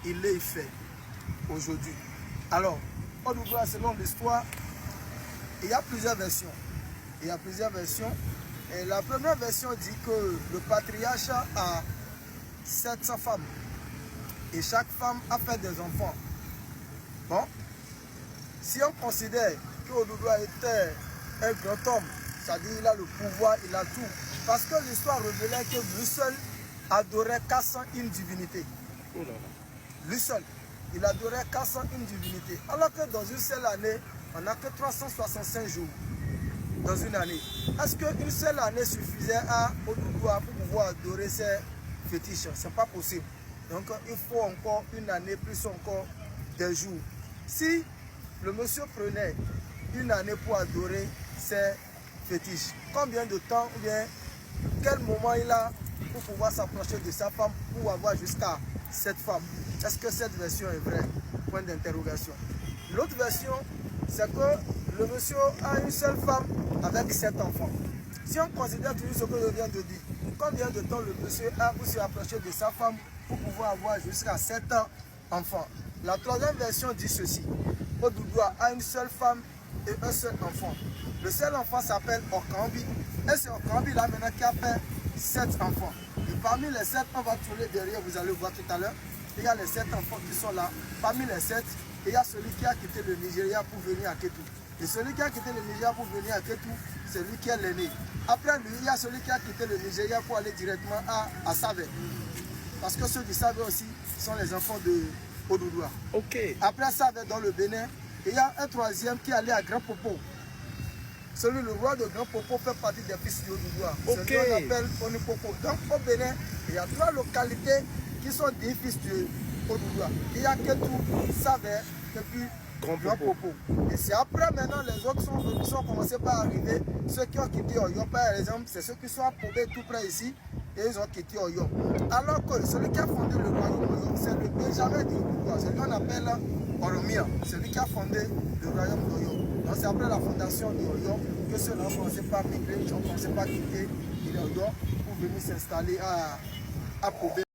il est fait aujourd'hui. Alors, Odoudoua, selon l'histoire, il y a plusieurs versions. Et la première version dit que le patriarche a 700 femmes. Et chaque femme a fait des enfants. Bon, si on considère que Odoudoua était un grand homme, c'est-à-dire il a le pouvoir, il a tout. Parce que l'histoire révélait que lui seul adorait 401 divinités. Lui seul, il adorait 401 divinités. Alors que dans une seule année, on n'a que 365 jours. Dans une année. Est-ce qu'une seule année suffisait à Odoudoua pour pouvoir adorer ses fétiches? Ce n'est pas possible. Donc il faut encore une année, plus encore des jours. Si le monsieur prenait une année pour adorer ses fétiches, combien de temps ou bien quel moment il a pour pouvoir s'approcher de sa femme pour avoir jusqu'à 7 femmes? Est-ce que cette version est vraie? Point d'interrogation. L'autre version, c'est que le monsieur a une seule femme avec 7 enfants. Si on considère toujours ce que je viens de dire, combien de temps le monsieur a pour se rapprocher de sa femme pour pouvoir avoir jusqu'à 7 enfants? La troisième version dit ceci. Odoudoua a une seule femme et un seul enfant. Le seul enfant s'appelle Okambi. Et c'est Okambi là maintenant qui a fait 7 enfants. Et parmi les 7, on va tourner derrière, vous allez voir tout à l'heure. Il y a les 7 enfants qui sont là. Parmi les 7, il y a celui qui a quitté le Nigeria pour venir à Kétou. Et celui qui a quitté le Nigeria pour venir à Kétou, c'est lui qui est l'aîné. Après lui, il y a celui qui a quitté le Nigeria pour aller directement à Save. Parce que ceux qui savent aussi sont les enfants de Odoudoua. Ok. Après Save, dans le Bénin, il y a un troisième qui est allé à Grand Popo. Celui, le roi de Grand Popo, fait partie des fils de Odoudoua. Ok. C'est ce qu'on appelle Onipopo. Donc au Bénin, il y a 3 localités qui sont des fils de Odoudoua. Il y a Kétou, Save et puis Grand Popo. Et c'est après maintenant les autres sont commencés par arriver. Ceux qui ont quitté Oyo, par exemple, c'est ceux qui sont à Pobé tout près ici. Et ils ont quitté Oyo. Alors que celui qui a fondé le royaume Oyo, c'est le Benjamin de Odoudoua. C'est lui qu'on appelle Oromia. C'est lui qui a fondé le royaume d'Oyo. Donc c'est après la fondation de Oyo que ceux-là ont commencé par migrer, ils ont commencé par quitter Oyo pour venir s'installer à Pobé.